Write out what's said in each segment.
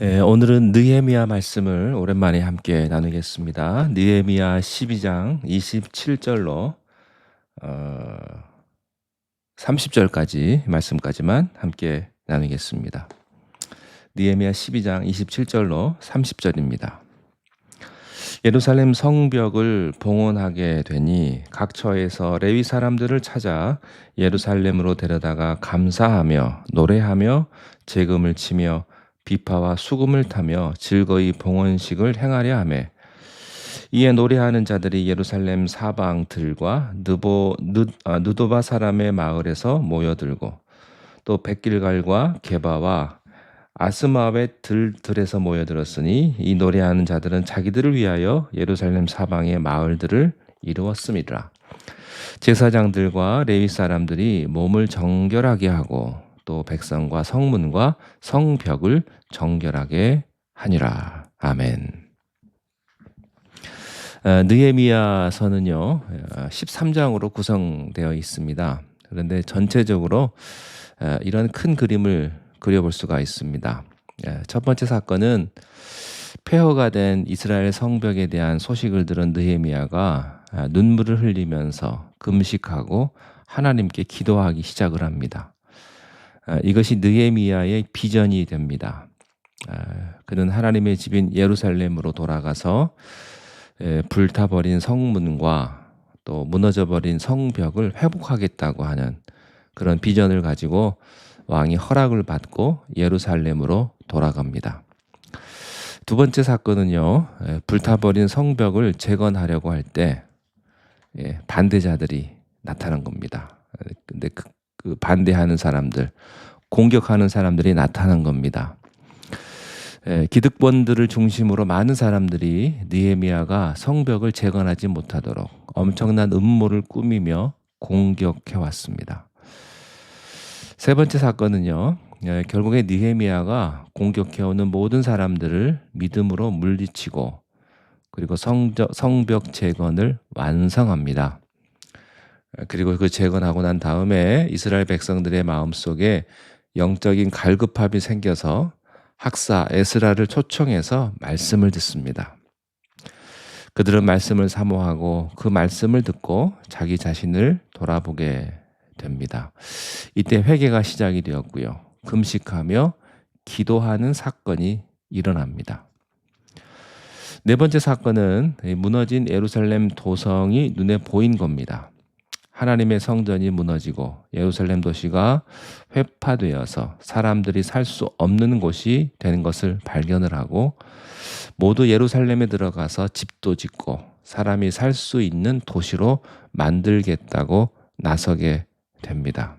오늘은 느헤미야 말씀을 오랜만에 함께 나누겠습니다. 느헤미야 12장 27절로 30절까지 말씀까지만 함께 나누겠습니다. 느헤미야 12장 27절로 30절입니다. 예루살렘 성벽을 봉헌하게 되니 각 처에서 레위 사람들을 찾아 예루살렘으로 데려다가 감사하며 노래하며 제금을 치며 비파와 수금을 타며 즐거이 봉헌식을 행하려 하매 이에 노래하는 자들이 예루살렘 사방들과 느도바 사람의 마을에서 모여들고 또 백길갈과 게바와 아스마웻 들에서 모여들었으니 이 노래하는 자들은 자기들을 위하여 예루살렘 사방의 마을들을 이루었음이라. 제사장들과 레위 사람들이 몸을 정결하게 하고 또 백성과 성문과 성벽을 정결하게 하니라. 아멘. 느헤미야서는요 13장으로 구성되어 있습니다. 그런데 전체적으로 이런 큰 그림을 그려볼 수가 있습니다. 첫 번째 사건은 폐허가 된 이스라엘 성벽에 대한 소식을 들은 느헤미야가 눈물을 흘리면서 금식하고 하나님께 기도하기 시작을 합니다. 이것이 느헤미야의 비전이 됩니다. 그는 하나님의 집인 예루살렘으로 돌아가서 불타버린 성문과 또 무너져버린 성벽을 회복하겠다고 하는 그런 비전을 가지고 왕이 허락을 받고 예루살렘으로 돌아갑니다. 두 번째 사건은요, 불타버린 성벽을 재건하려고 할 때 반대자들이 나타난 겁니다. 근데 그 반대하는 사람들, 공격하는 사람들이 나타난 겁니다. 기득권들을 중심으로 많은 사람들이 느헤미야가 성벽을 재건하지 못하도록 엄청난 음모를 꾸미며 공격해 왔습니다. 세 번째 사건은요, 결국에 느헤미야가 공격해오는 모든 사람들을 믿음으로 물리치고 그리고 성벽 재건을 완성합니다. 그리고 그 재건하고 난 다음에 이스라엘 백성들의 마음속에 영적인 갈급함이 생겨서 학사 에스라를 초청해서 말씀을 듣습니다. 그들은 말씀을 사모하고 그 말씀을 듣고 자기 자신을 돌아보게 됩니다. 이때 회개가 시작이 되었고요. 금식하며 기도하는 사건이 일어납니다. 네 번째 사건은 무너진 예루살렘 도성이 눈에 보인 겁니다. 하나님의 성전이 무너지고 예루살렘 도시가 회파되어서 사람들이 살 수 없는 곳이 되는 것을 발견을 하고 모두 예루살렘에 들어가서 집도 짓고 사람이 살 수 있는 도시로 만들겠다고 나서게 됩니다.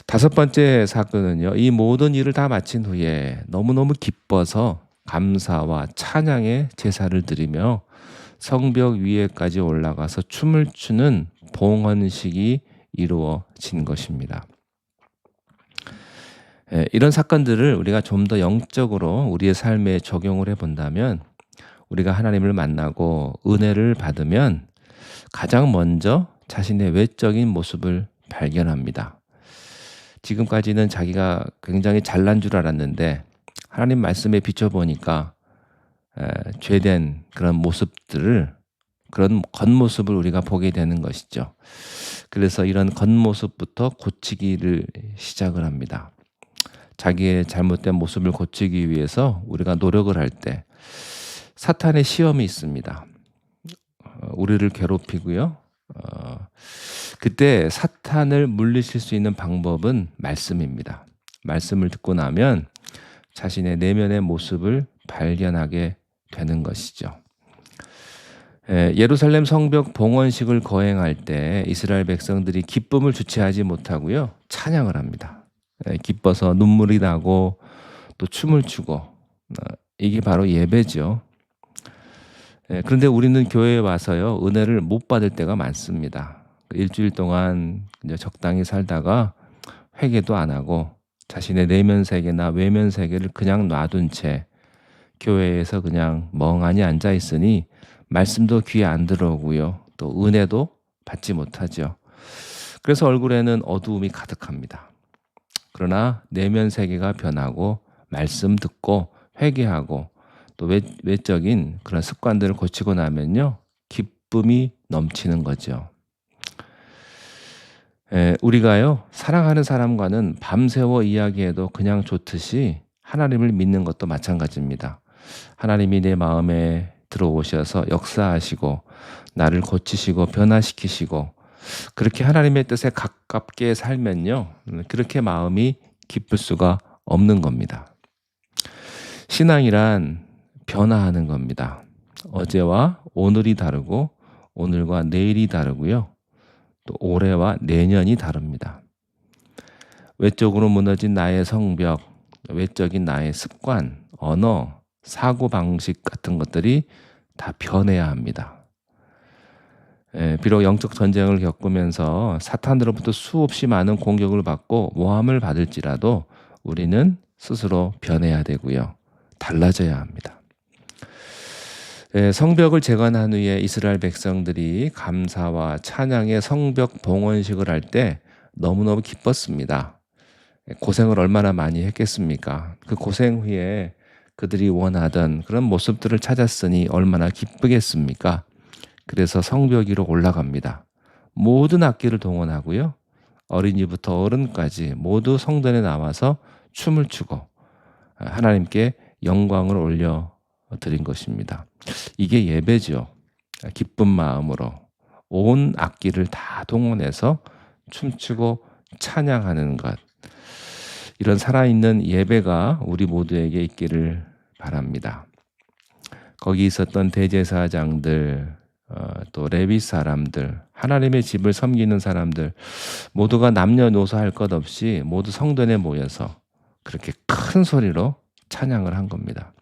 다섯 번째 사건은요, 이 모든 일을 다 마친 후에 너무너무 기뻐서 감사와 찬양의 제사를 드리며 성벽 위에까지 올라가서 춤을 추는 봉헌식이 이루어진 것입니다. 이런 사건들을 우리가 좀 더 영적으로 우리의 삶에 적용을 해본다면 우리가 하나님을 만나고 은혜를 받으면 가장 먼저 자신의 외적인 모습을 발견합니다. 지금까지는 자기가 굉장히 잘난 줄 알았는데 하나님 말씀에 비춰보니까 죄된 그런 모습들을, 그런 겉모습을 우리가 보게 되는 것이죠. 그래서 이런 겉모습부터 고치기를 시작을 합니다. 자기의 잘못된 모습을 고치기 위해서 우리가 노력을 할 때 사탄의 시험이 있습니다. 우리를 괴롭히고요. 그때 사탄을 물리칠 수 있는 방법은 말씀입니다. 말씀을 듣고 나면 자신의 내면의 모습을 발견하게 되는 것이죠. 예루살렘 성벽 봉헌식을 거행할 때 이스라엘 백성들이 기쁨을 주체하지 못하고요, 찬양을 합니다. 기뻐서 눈물이 나고 또 춤을 추고, 이게 바로 예배죠. 그런데 우리는 교회에 와서요, 은혜를 못 받을 때가 많습니다. 일주일 동안 이제 적당히 살다가 회개도 안 하고 자신의 내면 세계나 외면 세계를 그냥 놔둔 채 교회에서 그냥 멍하니 앉아 있으니 말씀도 귀에 안 들어오고요, 또 은혜도 받지 못하죠. 그래서 얼굴에는 어두움이 가득합니다. 그러나 내면 세계가 변하고 말씀 듣고 회개하고 또 외적인 그런 습관들을 고치고 나면요, 기쁨이 넘치는 거죠. 우리가요, 사랑하는 사람과는 밤새워 이야기해도 그냥 좋듯이 하나님을 믿는 것도 마찬가지입니다. 하나님이 내 마음에 들어오셔서 역사하시고 나를 고치시고 변화시키시고 그렇게 하나님의 뜻에 가깝게 살면요, 그렇게 마음이 기쁠 수가 없는 겁니다. 신앙이란 변화하는 겁니다. 어제와 오늘이 다르고 오늘과 내일이 다르고요, 또 올해와 내년이 다릅니다. 외적으로 무너진 나의 성벽, 외적인 나의 습관, 언어, 사고방식 같은 것들이 다 변해야 합니다. 비록 영적 전쟁을 겪으면서 사탄으로부터 수없이 많은 공격을 받고 모함을 받을지라도 우리는 스스로 변해야 되고요, 달라져야 합니다. 성벽을 재건한 후에 이스라엘 백성들이 감사와 찬양의 성벽 봉헌식을 할 때 너무너무 기뻤습니다. 고생을 얼마나 많이 했겠습니까? 그 고생 후에 그들이 원하던 그런 모습들을 찾았으니 얼마나 기쁘겠습니까? 그래서 성벽 위로 올라갑니다. 모든 악기를 동원하고요, 어린이부터 어른까지 모두 성전에 나와서 춤을 추고 하나님께 영광을 올려 드린 것입니다. 이게 예배죠. 기쁜 마음으로 온 악기를 다 동원해서 춤추고 찬양하는 것. 이런 살아있는 예배가 우리 모두에게 있기를 바랍니다. 거기 있었던 대제사장들, 또 레위 사람들, 하나님의 집을 섬기는 사람들 모두가 남녀노소 할 것 없이 모두 성전에 모여서 그렇게 큰 소리로 찬양을 한 겁니다.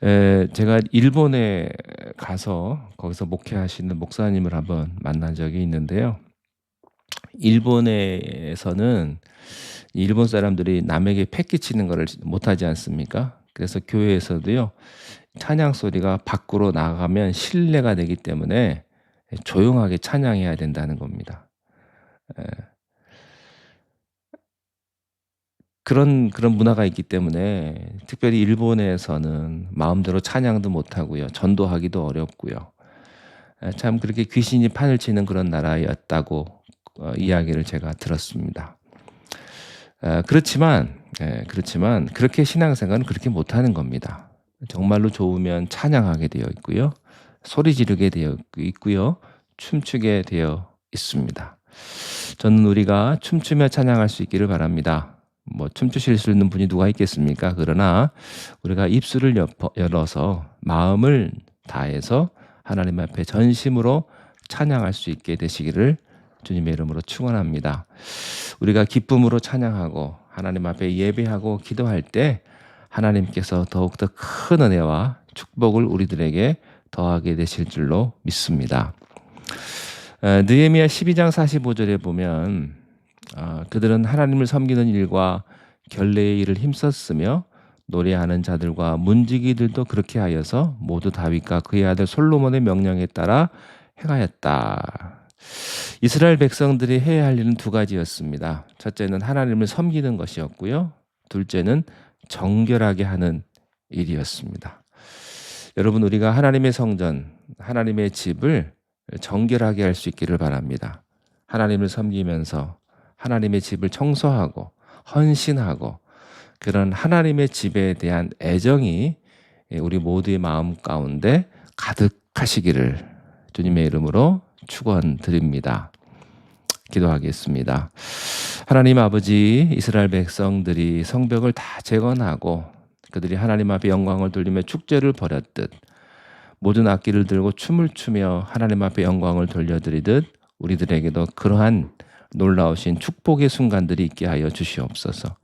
제가 일본에 가서 거기서 목회하시는 목사님을 한번 만난 적이 있는데요. 일본에서는 일본 사람들이 남에게 패기치는 것을 못하지 않습니까? 그래서 교회에서도요, 찬양 소리가 밖으로 나가면 실례가 되기 때문에 조용하게 찬양해야 된다는 겁니다. 그런 문화가 있기 때문에 특별히 일본에서는 마음대로 찬양도 못하고요, 전도하기도 어렵고요. 참 그렇게 귀신이 판을 치는 그런 나라였다고 이야기를 제가 들었습니다. 그렇지만 그렇게 신앙생활은 그렇게 못하는 겁니다. 정말로 좋으면 찬양하게 되어 있고요, 소리 지르게 되어 있고요, 춤추게 되어 있습니다. 저는 우리가 춤추며 찬양할 수 있기를 바랍니다. 춤추실 수 있는 분이 누가 있겠습니까? 그러나 우리가 입술을 열어서 마음을 다해서 하나님 앞에 전심으로 찬양할 수 있게 되시기를 주님의 이름으로 축원합니다. 우리가 기쁨으로 찬양하고 하나님 앞에 예배하고 기도할 때 하나님께서 더욱더 큰 은혜와 축복을 우리들에게 더하게 되실 줄로 믿습니다. 느헤미야 12장 45절에 보면 그들은 하나님을 섬기는 일과 결례의 일을 힘썼으며 노래하는 자들과 문지기들도 그렇게 하여서 모두 다윗과 그의 아들 솔로몬의 명령에 따라 행하였다. 이스라엘 백성들이 해야 할 일은 두 가지였습니다. 첫째는 하나님을 섬기는 것이었고요, 둘째는 정결하게 하는 일이었습니다. 여러분, 우리가 하나님의 성전, 하나님의 집을 정결하게 할 수 있기를 바랍니다. 하나님을 섬기면서 하나님의 집을 청소하고 헌신하고 그런 하나님의 집에 대한 애정이 우리 모두의 마음 가운데 가득하시기를 주님의 이름으로 축원드립니다. 기도하겠습니다. 하나님 아버지, 이스라엘 백성들이 성벽을 다 재건하고 그들이 하나님 앞에 영광을 돌리며 축제를 벌였듯 모든 악기를 들고 춤을 추며 하나님 앞에 영광을 돌려드리듯 우리들에게도 그러한 놀라우신 축복의 순간들이 있게 하여 주시옵소서.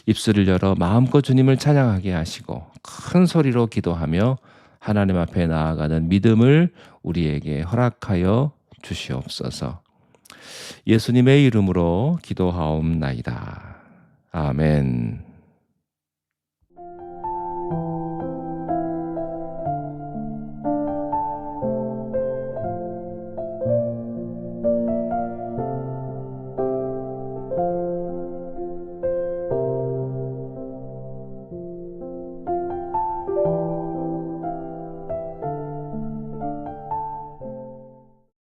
입술을 열어 마음껏 주님을 찬양하게 하시고 큰 소리로 기도하며 하나님 앞에 나아가는 믿음을 우리에게 허락하여 주시옵소서. 예수님의 이름으로 기도하옵나이다. 아멘.